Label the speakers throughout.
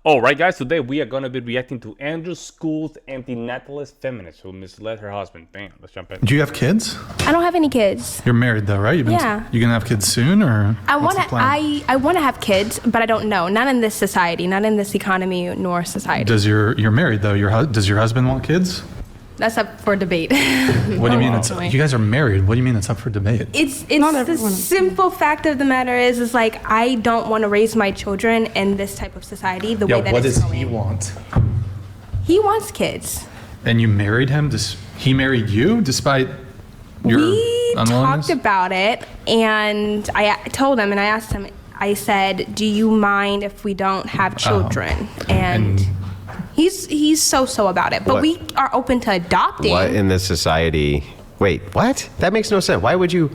Speaker 1: All right, guys, today we are going to be reacting to Andrew School's anti-natalist feminist who misled her husband. Bam, let's jump in.
Speaker 2: Do you have kids?
Speaker 3: I don't have any kids.
Speaker 2: You're married though, right?
Speaker 3: Yeah.
Speaker 2: You gonna have kids soon, or
Speaker 3: I
Speaker 2: what's the plan?
Speaker 3: want to have kids, but I don't know. Not in this society, not in this economy nor society.
Speaker 2: You're married though? Does your husband want kids?
Speaker 3: That's up for debate.
Speaker 2: What do you mean? You guys are married. What do you mean it's up for debate?
Speaker 3: It's the simple fact of the matter is like I don't want to raise my children in this type of society the way that
Speaker 2: what
Speaker 3: it's
Speaker 2: does
Speaker 3: going.
Speaker 2: he want?
Speaker 3: He wants kids.
Speaker 2: And you married him? He married you despite your unwillingness?
Speaker 3: Talked about it, and I told him, and I asked him. I said, "Do you mind if we don't have children?" And he's so about it. But
Speaker 4: What?
Speaker 3: we are open to adopting.
Speaker 4: What in this society? Wait, what? That makes no sense. Why would you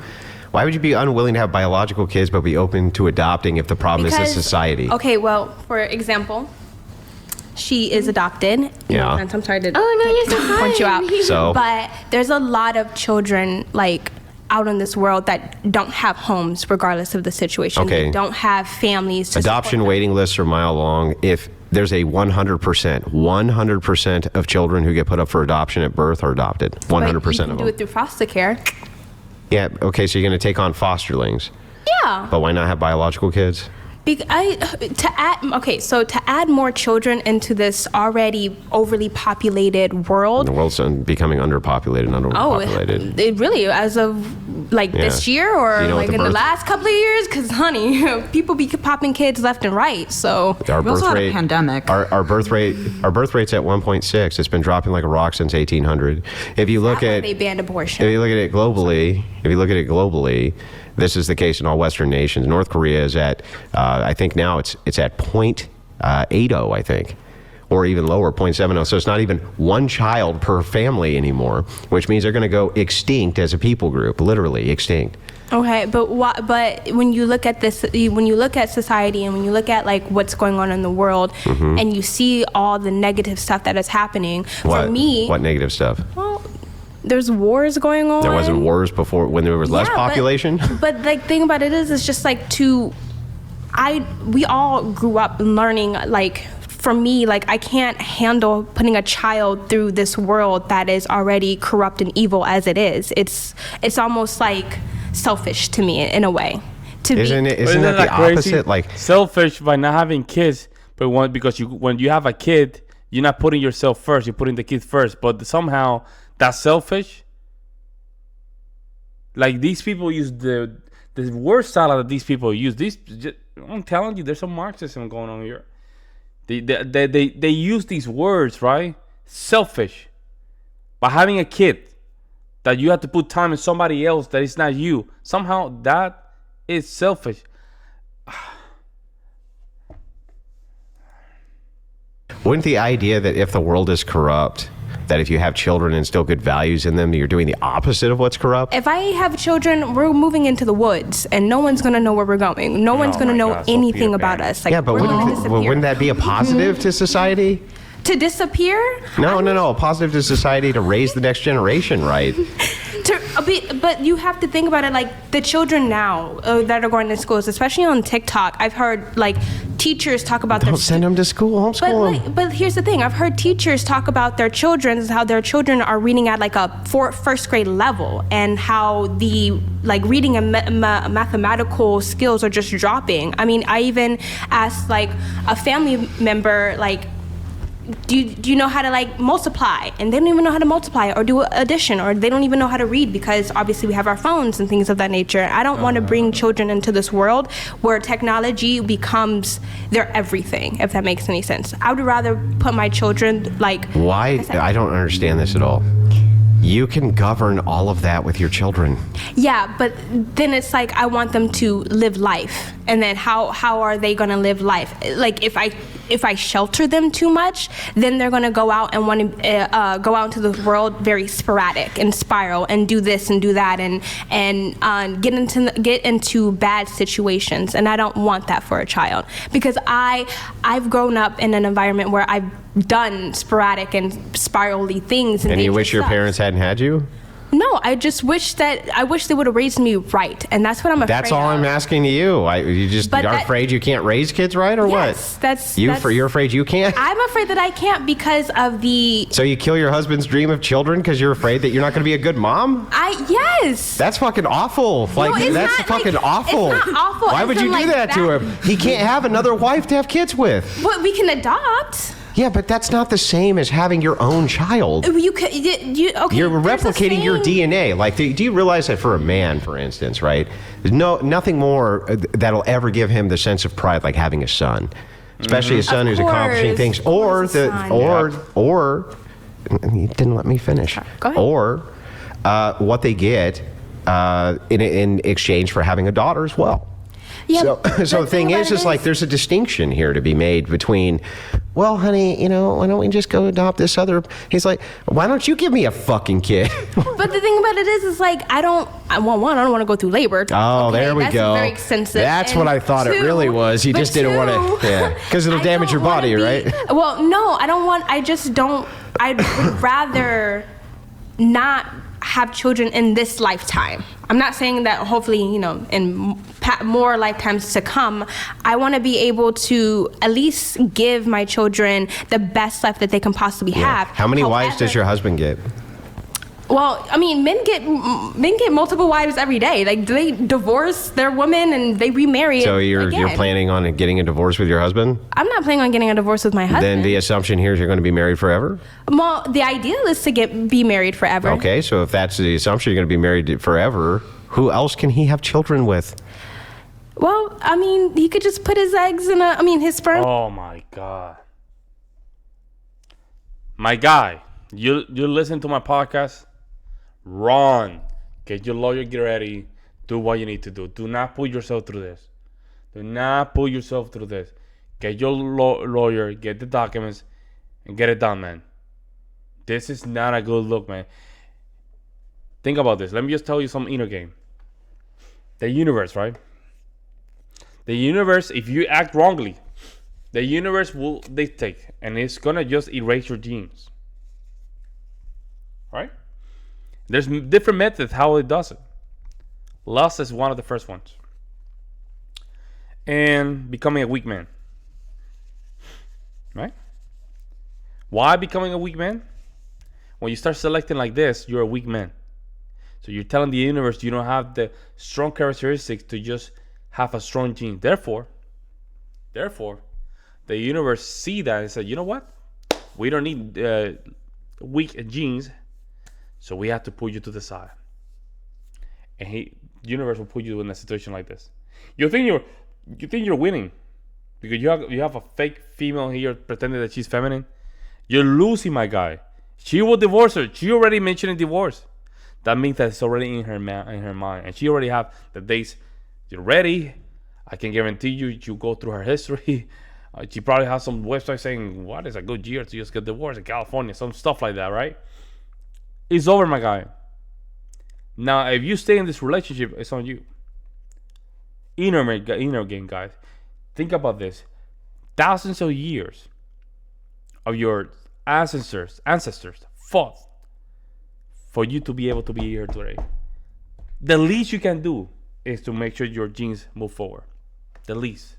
Speaker 4: be unwilling to have biological kids but be open to adopting if the problem is the society?
Speaker 3: Okay, well, for example, she is adopted.
Speaker 4: Yeah.
Speaker 3: No offense, I'm sorry to
Speaker 5: you're so
Speaker 3: point you out.
Speaker 4: So?
Speaker 3: But there's a lot of children like out in this world that don't have homes regardless of the situation.
Speaker 4: Okay.
Speaker 3: They don't have families to
Speaker 4: Adoption
Speaker 3: support them.
Speaker 4: waiting lists are mile long. If there's a 100% of children who get put up for adoption at birth are adopted. 100%
Speaker 3: But you
Speaker 4: of
Speaker 3: can
Speaker 4: them.
Speaker 3: do it through foster care.
Speaker 4: Yeah, okay, so you're going to take on fosterlings.
Speaker 3: Yeah.
Speaker 4: But why not have biological kids?
Speaker 3: To add more children into this already overly populated world.
Speaker 4: The world's becoming underpopulated and underpopulated.
Speaker 3: It really, as of like this year or
Speaker 4: Do you know
Speaker 3: like
Speaker 4: what
Speaker 3: in
Speaker 4: the
Speaker 3: the
Speaker 4: birth-
Speaker 3: last couple of years, because honey, people be popping kids left and right. So
Speaker 4: Our
Speaker 5: We also had a pandemic.
Speaker 4: Our birth rate's at 1.6. It's been dropping like a rock since 1800. If you look at
Speaker 3: they banned abortion.
Speaker 4: If you look at it globally, this is the case in all Western nations. North Korea is at, I think now it's at 0.80, I think, or even lower, 0.70. So it's not even one child per family anymore, which means they're going to go extinct as a people group, literally extinct.
Speaker 3: Okay, but when you look at this, when you look at society and when you look at like what's going on in the world, and you see all the negative stuff that is happening, for me,
Speaker 4: What negative stuff?
Speaker 3: well, there's wars going on.
Speaker 4: There wasn't wars before when there was less
Speaker 3: Yeah,
Speaker 4: population?
Speaker 3: But like, thing about it is, it's just like we all grew up learning, like, for me, like, I can't handle putting a child through this world that is already corrupt and evil as it is. It's almost like selfish to me in a way.
Speaker 4: Isn't that the opposite? Like,
Speaker 1: selfish by not having kids, but when you have a kid, you're not putting yourself first. You're putting the kid first. But somehow that's selfish. Like, these people use the word salad that these people use. I'm telling you, there's some Marxism going on here. They use these words, right? Selfish. By having a kid that you have to put time in somebody else that is not you. Somehow that is selfish.
Speaker 4: Wouldn't the idea that if the world is corrupt, that if you have children and instill good values in them, you're doing the opposite of what's corrupt?
Speaker 3: If I have children, we're moving into the woods, and no one's gonna know where we're going. No one's gonna know anything about us. Like,
Speaker 4: Yeah, but
Speaker 3: we're gonna disappear.
Speaker 4: wouldn't that be a positive to society?
Speaker 3: To disappear?
Speaker 4: No, a positive to society to raise the next generation, right?
Speaker 3: But you have to think about it, like the children now that are going to schools, especially on TikTok. I've heard like teachers talk about
Speaker 4: Don't send them to school, homeschool them.
Speaker 3: But here's the thing: I've heard teachers talk about their children, how their children are reading at like a first grade level, and how the like reading and mathematical skills are just dropping. I mean, I even asked like a family member, like, do you know how to like multiply? And they don't even know how to multiply or do addition, or they don't even know how to read, because obviously we have our phones and things of that nature. I don't want to bring children into this world where technology becomes their everything, if that makes any sense. I would rather put my children like...
Speaker 4: Why? I don't understand this at all. You can govern all of that with your children.
Speaker 3: Yeah, but then it's like I want them to live life, and then how are they gonna live life? Like if I shelter them too much, then they're gonna go out and want to go out into the world very sporadic and spiral and do this and do that and get into bad situations, and I don't want that for a child, because I've grown up in an environment where I've done sporadic and spirally things.
Speaker 4: And you wish your parents hadn't had you?
Speaker 3: No, I wish they would have raised me right, and that's what I'm afraid
Speaker 4: That's all
Speaker 3: of.
Speaker 4: I'm asking you. You just
Speaker 3: But
Speaker 4: are afraid you can't raise kids right, or
Speaker 3: Yes,
Speaker 4: what? You're afraid you can't?
Speaker 3: I'm afraid that I can't because of the.
Speaker 4: So you kill your husband's dream of children because you're afraid that you're not going to be a good mom?
Speaker 3: Yes.
Speaker 4: That's fucking awful. Like,
Speaker 3: it's
Speaker 4: that's
Speaker 3: not,
Speaker 4: fucking
Speaker 3: like,
Speaker 4: awful.
Speaker 3: It's not awful.
Speaker 4: Why
Speaker 3: as
Speaker 4: would
Speaker 3: in,
Speaker 4: you do
Speaker 3: like,
Speaker 4: that to him? He can't have another wife to have kids with.
Speaker 3: But we can adopt.
Speaker 4: Yeah, but that's not the same as having your own child.
Speaker 3: You could. Okay.
Speaker 4: You're
Speaker 3: there's a
Speaker 4: replicating your
Speaker 3: saying-
Speaker 4: DNA. Like, do you realize that for a man, for instance, right? There's nothing more that'll ever give him the sense of pride like having a son, especially a son who's accomplishing things, or
Speaker 3: Of course, a son.
Speaker 4: or you didn't let me finish.
Speaker 3: Go ahead.
Speaker 4: Or what they get in exchange for having a daughter as well.
Speaker 3: Yeah,
Speaker 4: So the thing is like there's a distinction here to be made between, well, honey, why don't we just go adopt this other? He's like, why don't you give me a fucking kid?
Speaker 3: But the thing about it is like I don't want to go through labor.
Speaker 4: Oh,
Speaker 3: Okay,
Speaker 4: there we
Speaker 3: that's
Speaker 4: go.
Speaker 3: Very expensive.
Speaker 4: That's
Speaker 3: And
Speaker 4: what I thought it really was. You
Speaker 3: but
Speaker 4: just didn't want to, yeah, because it'll
Speaker 3: I
Speaker 4: damage your
Speaker 3: don't wanna
Speaker 4: body,
Speaker 3: be-
Speaker 4: right?
Speaker 3: Well, no, I don't want. I just don't. I'd rather not have children in this lifetime. I'm not saying that hopefully, in more lifetimes to come, I want to be able to at least give my children the best life that they can possibly have.
Speaker 4: How many wives does
Speaker 3: However-
Speaker 4: your husband get?
Speaker 3: Well, I mean, men get multiple wives every day. Like they divorce their woman and they remarry.
Speaker 4: So you're
Speaker 3: again.
Speaker 4: planning on getting a divorce with your husband?
Speaker 3: I'm not planning on getting a divorce with my husband.
Speaker 4: Then the assumption here is you're going to be married forever?
Speaker 3: Well, the ideal is to be married forever.
Speaker 4: Okay, so if that's the assumption you're going to be married forever, who else can he have children with?
Speaker 3: Well, I mean, he could just put his eggs in his sperm.
Speaker 1: Oh my God. My guy, you listen to my podcast? Run. Get your lawyer, get ready. Do what you need to do. Do not put yourself through this. Do not put yourself through this. Get your lawyer, get the documents, and get it done, man. This is not a good look, man. Think about this. Let me just tell you some inner game. The universe, right? The universe, if you act wrongly, the universe will dictate, and it's gonna just erase your genes. Right? There's different methods how it does it. Lust is one of the first ones. And becoming a weak man. Right? Why becoming a weak man? When you start selecting like this, you're a weak man. So you're telling the universe you don't have the strong characteristics to just have a strong gene. Therefore, the universe see that and say, you know what? We don't need weak genes, so we have to put you to the side. And the universe will put you in a situation like this. You think you're winning because you have a fake female here pretending that she's feminine. You're losing, my guy. She will divorce her. She already mentioned divorce. That means that it's already in her mind, and she already have the dates. You're ready. I can guarantee you go through her history. She probably has some website saying, what is a good year to just get divorced in California? Some stuff like that, right? It's over, my guy. Now, if you stay in this relationship, it's on you. Inner game, guys. Think about this. Thousands of years of your ancestors fought for you to be able to be here today. The least you can do is to make sure your genes move forward. The least.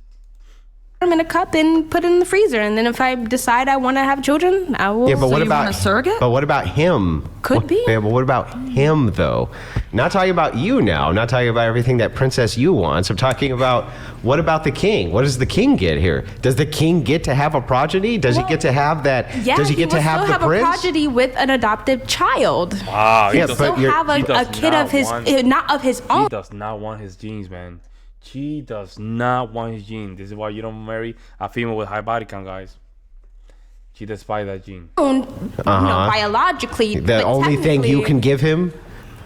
Speaker 3: them in a cup and put it in the freezer. And then if I decide I want to have children, I will.
Speaker 4: Yeah, but
Speaker 5: So
Speaker 4: what
Speaker 5: you
Speaker 4: about
Speaker 5: want a surrogate?
Speaker 4: But what about him?
Speaker 3: Could be.
Speaker 4: Yeah, but what about him though? Not talking about you now. Not talking about everything that Princess You wants. I'm talking about what about the king? What does the king get here? Does the king get to have a progeny? Does he get to have that?
Speaker 3: Yeah,
Speaker 4: does he get to
Speaker 3: will
Speaker 4: have
Speaker 3: still
Speaker 4: the
Speaker 3: have
Speaker 4: prince?
Speaker 3: a progeny with an adopted child.
Speaker 1: Wow,
Speaker 4: Yeah,
Speaker 3: Still
Speaker 4: but you're-
Speaker 3: have
Speaker 1: he
Speaker 3: a
Speaker 1: does
Speaker 3: kid
Speaker 1: not
Speaker 3: of his,
Speaker 1: want-
Speaker 3: not of his
Speaker 1: She
Speaker 3: own.
Speaker 1: does not want his genes, man. She does not want his gene. This is why you don't marry a female with high body count, guys. She despises that gene.
Speaker 3: Biologically.
Speaker 4: The
Speaker 3: but
Speaker 4: only thing you
Speaker 3: technically-
Speaker 4: can give him.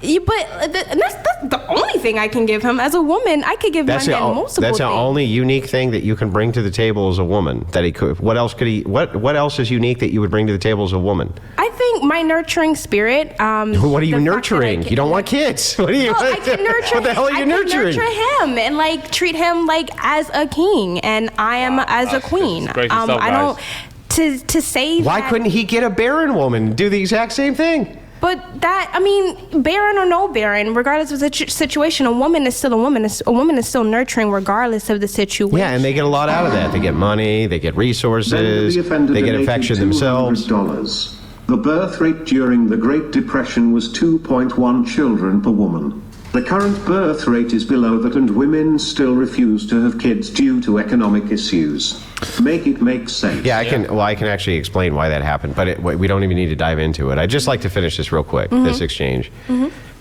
Speaker 3: That's the only thing I can give him. As a woman, I could give my man multiple
Speaker 4: That's the
Speaker 3: things.
Speaker 4: only unique thing that you can bring to the table as a woman. That he could. What else could he? What else is unique that you would bring to the table as a woman?
Speaker 3: I think my nurturing spirit.
Speaker 4: What are you
Speaker 3: the fact that I
Speaker 4: nurturing?
Speaker 3: can-
Speaker 4: You don't want kids. What are you?
Speaker 3: Well, I can nurture.
Speaker 4: What the hell are you
Speaker 3: I
Speaker 4: nurturing?
Speaker 3: can nurture him and like treat him like as a king, and I am as a queen.
Speaker 1: This is crazy stuff,
Speaker 3: I don't
Speaker 1: guys.
Speaker 3: to say
Speaker 4: Why
Speaker 3: that,
Speaker 4: couldn't he get a barren woman and do the exact same thing?
Speaker 3: But that, I mean, barren or no barren, regardless of the situation, a woman is still a woman. A woman is still nurturing regardless of the situation.
Speaker 4: Yeah, and they get a lot out of that. They get money, they get resources, they get affection themselves.
Speaker 6: The birth rate during the Great Depression was 2.1 children per woman. The current birth rate is below that, and women still refuse to have kids due to economic issues. Make it make sense.
Speaker 4: Yeah, I can actually explain why that happened, but we don't even need to dive into it. I'd just like to finish this real quick, this exchange.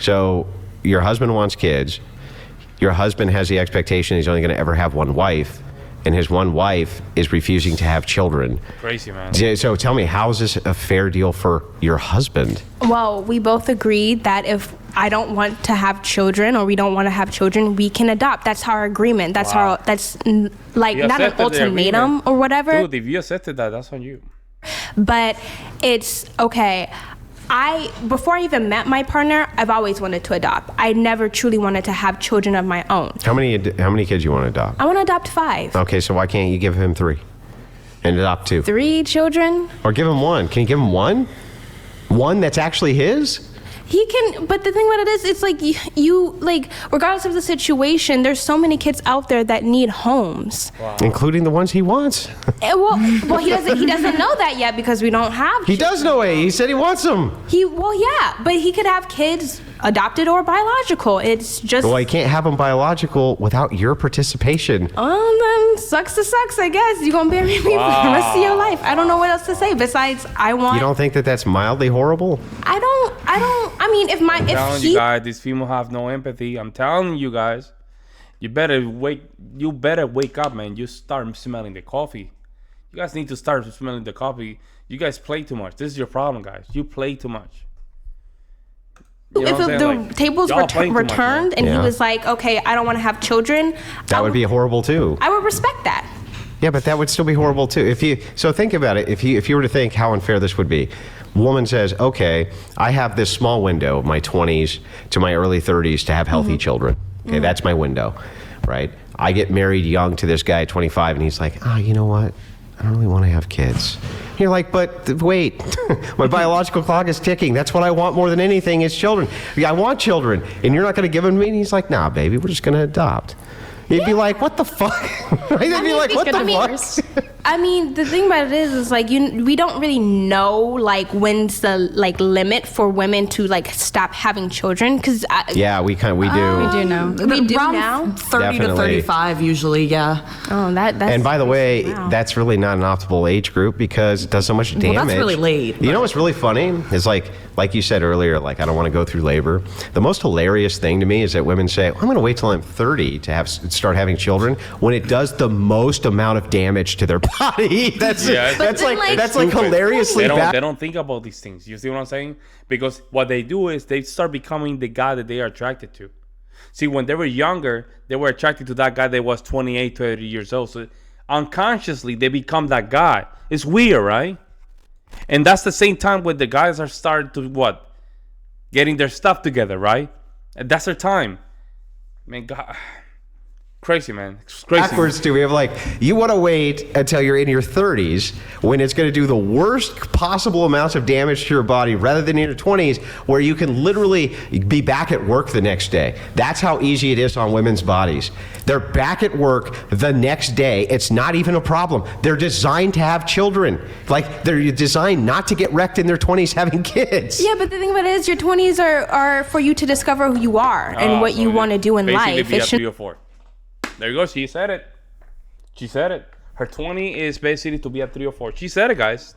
Speaker 4: So your husband wants kids. Your husband has the expectation he's only going to ever have one wife, and his one wife is refusing to have children.
Speaker 1: Crazy, man.
Speaker 4: So tell me, how is this a fair deal for your husband?
Speaker 3: Well, we both agreed that if I don't want to have children or we don't want to have children, we can adopt. That's our agreement. That's like
Speaker 1: You
Speaker 3: not an
Speaker 1: accepted the
Speaker 3: ultimatum
Speaker 1: agreement.
Speaker 3: or whatever.
Speaker 1: Dude, if you accepted that, that's on you.
Speaker 3: But it's okay. Before I even met my partner, I've always wanted to adopt. I never truly wanted to have children of my own.
Speaker 4: How many kids you want to adopt?
Speaker 3: I want to adopt 5.
Speaker 4: Okay, so why can't you give him 3 and adopt 2?
Speaker 3: 3 children.
Speaker 4: Or give him 1. Can you give him 1? 1 that's actually his?
Speaker 3: He can, but the thing about it is, it's like you like, regardless of the situation, there's so many kids out there that need homes.
Speaker 4: Including the ones he wants.
Speaker 3: Well, he doesn't know that yet because we don't have.
Speaker 4: He does know it. He said he wants them.
Speaker 3: Yeah, but he could have kids, adopted or biological. It's just.
Speaker 4: Well, he can't have them biological without your participation.
Speaker 3: Then sucks to sucks, I guess. You're gonna bury me for the rest of your life. I don't know what else to say besides I want.
Speaker 4: You don't think that that's mildly horrible?
Speaker 3: I don't. I mean,
Speaker 1: I'm telling you guys, these females have no empathy. I'm telling you guys, you better wake up, man. You start smelling the coffee. You guys need to start smelling the coffee. You guys play too much. This is your problem, guys. You play too much. You know
Speaker 3: if the tables were turned and he was like, okay, I don't want to have children,
Speaker 4: that would be horrible too.
Speaker 3: I would respect that.
Speaker 4: Yeah, but that would still be horrible too. So think about it. If you were to think how unfair this would be. Woman says, okay, I have this small window, my 20s to my early 30s, to have healthy children. Okay, that's my window, right? I get married young to this guy at 25, and he's like, you know what? I don't really want to have kids. You're like, but wait, my biological clock is ticking. That's what I want more than anything is children. I want children, and you're not going to give them to me? And he's like, nah, baby, we're just going to adopt. You'd be like, what the fuck? Right? They'd be like, what the fuck?
Speaker 3: I mean, the thing about it is like we don't really know like when's the like limit for women to like stop having children because
Speaker 4: yeah, we do.
Speaker 5: We do know.
Speaker 3: We do
Speaker 5: Around
Speaker 3: now.
Speaker 5: 30
Speaker 4: Definitely.
Speaker 5: to 35 usually, yeah.
Speaker 3: Oh, that's.
Speaker 4: And by the way,
Speaker 3: wow.
Speaker 4: that's really not an optimal age group because it does so much damage.
Speaker 5: Well, that's really late.
Speaker 4: You know what's really funny is like you said earlier, like I don't want to go through labor. The most hilarious thing to me is that women say, I'm going to wait till I'm 30 to start having children when it does the most amount of damage to their body. That's like hilariously bad.
Speaker 1: They don't think about these things. You see what I'm saying? Because what they do is they start becoming the guy that they are attracted to. See, when they were younger, they were attracted to that guy that was 28, 30 years old. So unconsciously, they become that guy. It's weird, right? And that's the same time when the guys are starting to what? Getting their stuff together, right? And that's their time. Man, God. Crazy, man. It's crazy.
Speaker 4: Backwards too. We have like, you want to wait until you're in your 30s when it's going to do the worst possible amounts of damage to your body rather than in your 20s where you can literally be back at work the next day. That's how easy it is on women's bodies. They're back at work the next day. It's not even a problem. They're designed to have children. Like they're designed not to get wrecked in their 20s having kids.
Speaker 3: Yeah, but the thing about it is your 20s are for you to discover who you are and what you want to do in life.
Speaker 1: It should 3 or 4. There you go. She said it. She said it. Her 20 is basically to be at 3 or 4. She said it, guys.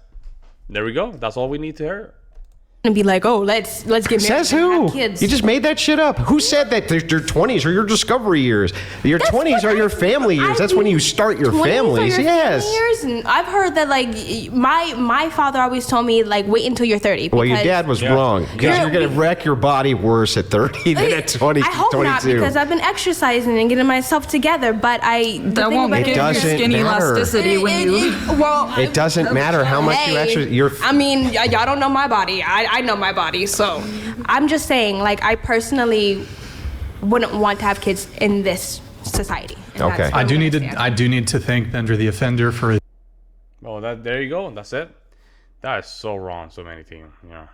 Speaker 1: There we go. That's all we need to hear.
Speaker 3: And be like, oh, let's get married.
Speaker 4: Says
Speaker 3: and
Speaker 4: who?
Speaker 3: have kids.
Speaker 4: You just made that shit up. Who said that? Your 20s are your discovery years. Your 20s are your family years. That's when you start your
Speaker 3: 20s
Speaker 4: families.
Speaker 3: Are your
Speaker 4: Yes.
Speaker 3: family years? And I've heard that like my father always told me like wait until you're 30.
Speaker 4: Well, your dad was wrong because you're going to wreck your body worse at 30 than at 20,
Speaker 3: I hope
Speaker 4: 22.
Speaker 3: not because I've been exercising and getting myself together. But
Speaker 5: that won't give you skinny elasticity when you.
Speaker 3: Well,
Speaker 4: it doesn't matter how much you exercise.
Speaker 3: I mean, y'all don't know my body. I know my body. So I'm just saying, like, I personally wouldn't want to have kids in this society.
Speaker 4: Okay.
Speaker 2: I do need to thank Bender the offender for.
Speaker 1: Oh, there you go. That's it. That is so wrong. So many things. Yeah.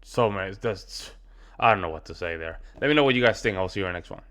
Speaker 1: So many. That's, I don't know what to say there. Let me know what you guys think. I'll see you in the next one.